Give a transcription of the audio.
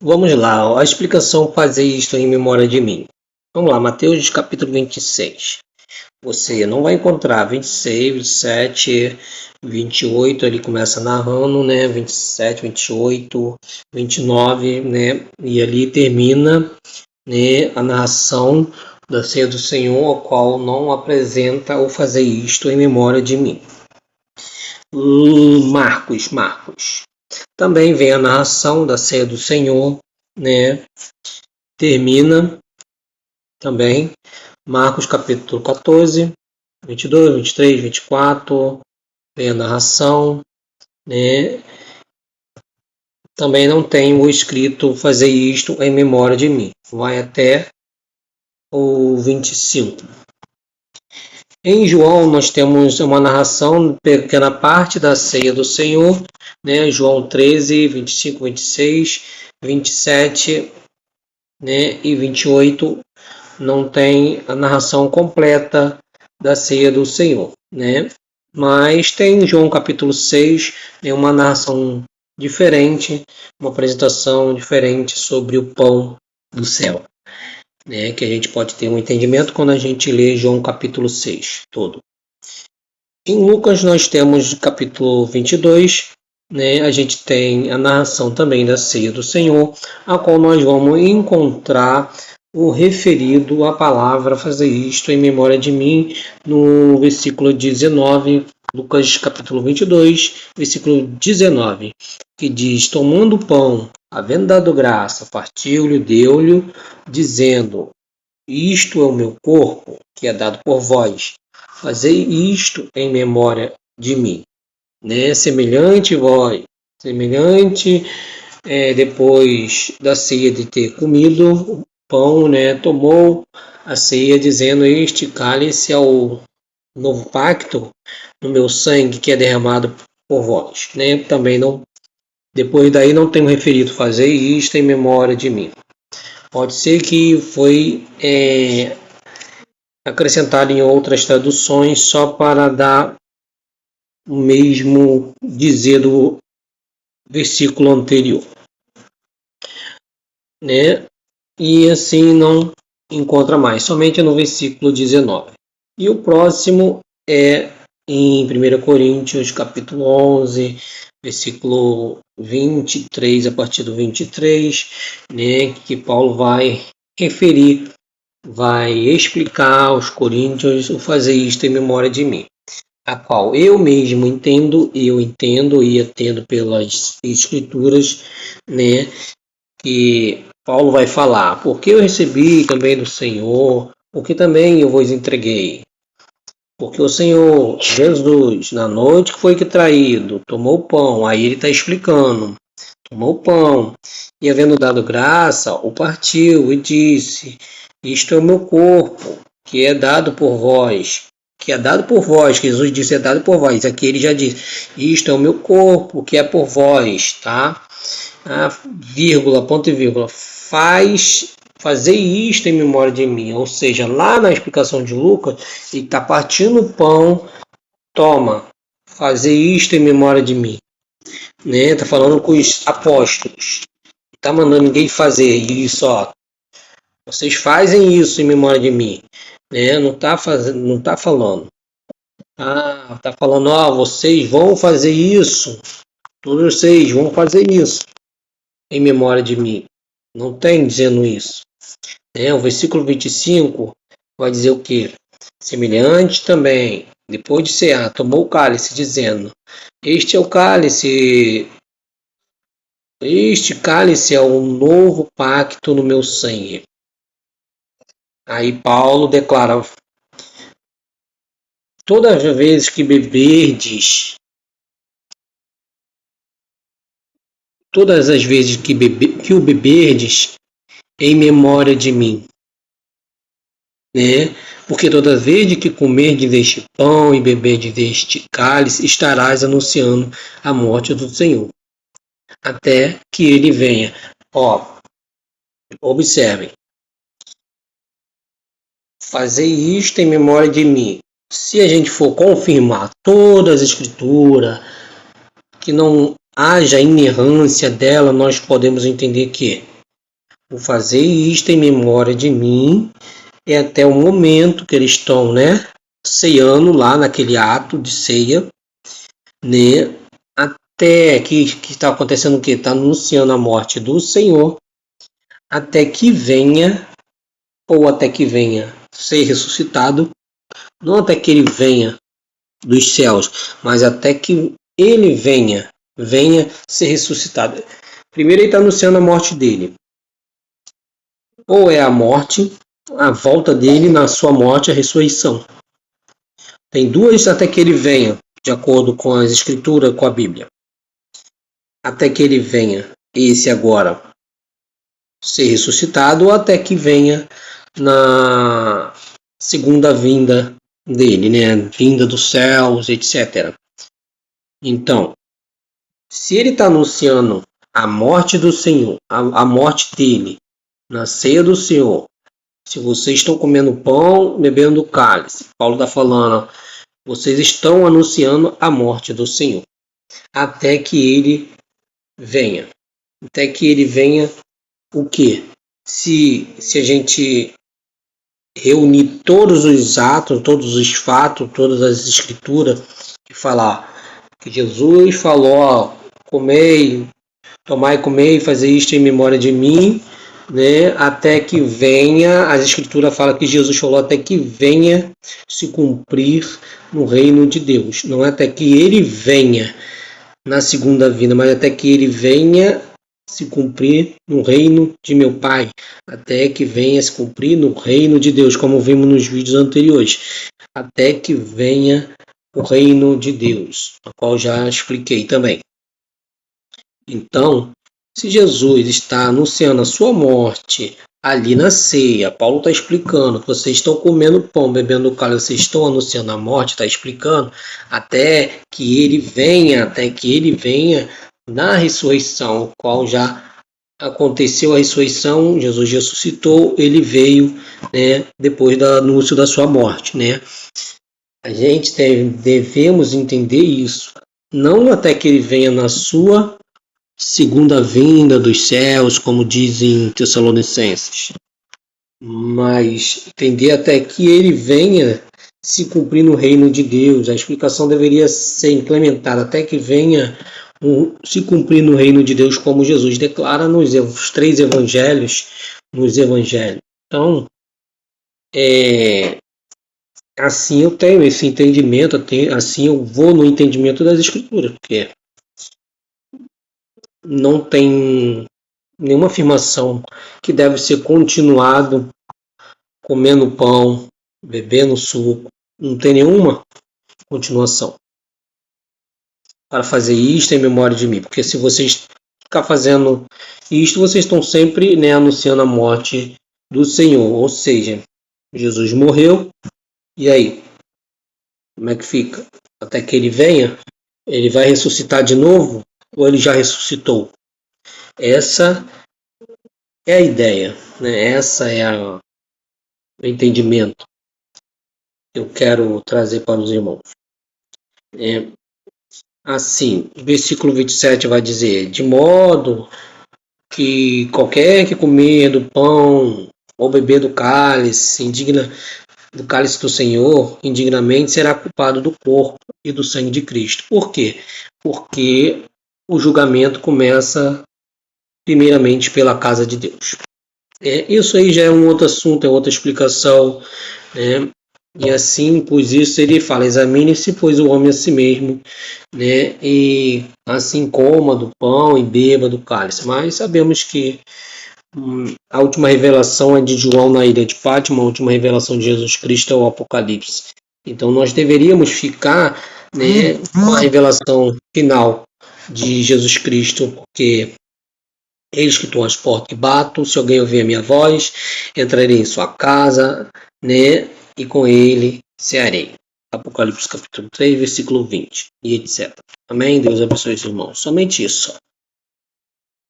Vamos lá, a explicação fazer isto em memória de mim. Vamos lá, Mateus capítulo 26. Você não vai encontrar 26, 27, 28, ele começa narrando, né? 27, 28, 29, né? E ali termina, né, a narração da ceia do Senhor, a qual não apresenta o fazer isto em memória de mim. Marcos. Também vem a narração da ceia do Senhor, né? Termina também Marcos capítulo 14, 22, 23, 24, vem a narração, né? Também não tem o escrito fazer isto em memória de mim. Vai até o 25. Em João nós temos uma narração, pequena parte da ceia do Senhor, né? João 13, 25, 26, 27, né? E 28 não tem a narração completa da ceia do Senhor, né? Mas tem João capítulo 6, né, uma narração diferente, uma apresentação diferente sobre o pão do céu, né, que a gente pode ter um entendimento quando a gente lê João capítulo 6 todo. Em Lucas nós temos capítulo 22, né, a gente tem a narração também da ceia do Senhor, a qual nós vamos encontrar o referido à palavra fazer isto em memória de mim, no versículo 19, Lucas capítulo 22, versículo 19, que diz: tomando o pão, havendo dado graça, partiu-lhe, deu-lhe, dizendo: isto é o meu corpo, que é dado por vós, fazei isto em memória de mim. Né? Semelhante depois da ceia de ter comido pão, né, tomou a ceia dizendo: este cálice é o novo pacto no meu sangue que é derramado por vós, né? Também não, depois daí não tenho referido fazer isto em memória de mim. Pode ser que foi acrescentado em outras traduções só para dar o mesmo dizer do versículo anterior, né? E assim não encontra mais, somente no versículo 19. E o próximo é em 1 Coríntios, capítulo 11, versículo 23, a partir do 23, né, que Paulo vai referir, vai explicar aos coríntios o fazer isto em memória de mim, a qual eu mesmo entendo e atendo pelas escrituras, né, que Paulo vai falar: porque eu recebi também do Senhor, porque também eu vos entreguei. Porque o Senhor Jesus, na noite que foi traído, tomou o pão. Aí ele está explicando. Tomou o pão e, havendo dado graça, o partiu e disse: isto é o meu corpo, que é dado por vós. Que é dado por vós. Jesus disse: é dado por vós. Aqui ele já diz: isto é o meu corpo, que é por vós, tá? Vírgula, ponto e vírgula, fazer isto em memória de mim. Ou seja, lá na explicação de Lucas, ele está partindo o pão, toma, fazer isto em memória de mim. Né? Está falando com os apóstolos. Não está mandando ninguém fazer isso, ó. Vocês fazem isso em memória de mim. Né? Não está falando. Está falando, ó, vocês vão fazer isso. Todos vocês vão fazer isso em memória de mim. Não tem dizendo isso. O versículo 25 vai dizer o quê? Semelhante também, depois de cear, tomou o cálice, dizendo: este cálice é o novo pacto no meu sangue. Aí Paulo declara: todas as vezes que beberdes, que o beberdes, em memória de mim, né? Porque toda vez que comerdes deste pão e beberdes deste cálice, estarás anunciando a morte do Senhor, até que ele venha. Ó, observem. Fazer isto em memória de mim. Se a gente for confirmar todas as escrituras, que não haja inerrância dela, nós podemos entender que o fazer isto em memória de mim é até o momento que eles estão, ceando lá naquele ato de ceia, até que está acontecendo o quê? Está anunciando a morte do Senhor, até que venha ser ressuscitado, não até que ele venha dos céus, mas até que ele venha ser ressuscitado. Primeiro ele está anunciando a morte dele. Ou é a morte, a volta dele na sua morte, a ressurreição. Tem duas até que ele venha, de acordo com as escrituras, com a Bíblia. Até que ele venha, esse agora, ser ressuscitado, ou até que venha na segunda vinda dele, vinda dos céus, etc. Então, se ele está anunciando a morte do Senhor, a morte dele, na ceia do Senhor, se vocês estão comendo pão, bebendo cálice, Paulo está falando, vocês estão anunciando a morte do Senhor, até que ele venha. Até que ele venha o quê? Se a gente reunir todos os atos, todos os fatos, todas as escrituras, e falar que Jesus falou, comei, tomai e comei, fazer isto em memória de mim, até que venha, as escrituras falam que Jesus falou até que venha se cumprir no reino de Deus. Não é até que ele venha na segunda vinda, mas até que ele venha se cumprir no reino de meu Pai, até que venha se cumprir no reino de Deus, como vimos nos vídeos anteriores, até que venha o reino de Deus, a qual já expliquei também. Então, se Jesus está anunciando a sua morte ali na ceia, Paulo está explicando que vocês estão comendo pão, bebendo cálice, vocês estão anunciando a morte, está explicando até que ele venha na ressurreição, o qual já aconteceu a ressurreição, Jesus ressuscitou, ele veio depois do anúncio da sua morte. A gente devemos entender isso, não até que ele venha na sua segunda vinda dos céus, como dizem Tessalonicenses, mas entender até que ele venha se cumprir no reino de Deus. A explicação deveria ser implementada até que venha se cumprir no reino de Deus, como Jesus declara nos 3 evangelhos, Então, assim eu tenho esse entendimento, assim eu vou no entendimento das escrituras, porque não tem nenhuma afirmação que deve ser continuado comendo pão, bebendo suco. Não tem nenhuma continuação para fazer isto em memória de mim. Porque se vocês ficar fazendo isto, vocês estão sempre anunciando a morte do Senhor. Ou seja, Jesus morreu. E aí? Como é que fica? Até que ele venha? Ele vai ressuscitar de novo? Ou ele já ressuscitou? Essa é a ideia, Essa é o entendimento que eu quero trazer para os irmãos. Assim, o versículo 27 vai dizer: de modo que qualquer que comer do pão ou beber do cálice do Senhor, indignamente será culpado do corpo e do sangue de Cristo. Por quê? Porque o julgamento começa primeiramente pela casa de Deus. Isso aí já é um outro assunto, é outra explicação, E assim, pois isso ele fala: examine-se, pois o homem a si mesmo, E assim coma do pão e beba do cálice. Mas sabemos que a última revelação é de João na ilha de Pátima, a última revelação de Jesus Cristo é o Apocalipse. Então nós deveríamos ficar, com a revelação final de Jesus Cristo, porque eis que estou às portas e bato, se alguém ouvir a minha voz, entrarei em sua casa, e com ele cearei. Apocalipse capítulo 3, versículo 20, e etc. Amém? Deus abençoe os irmãos. Somente isso.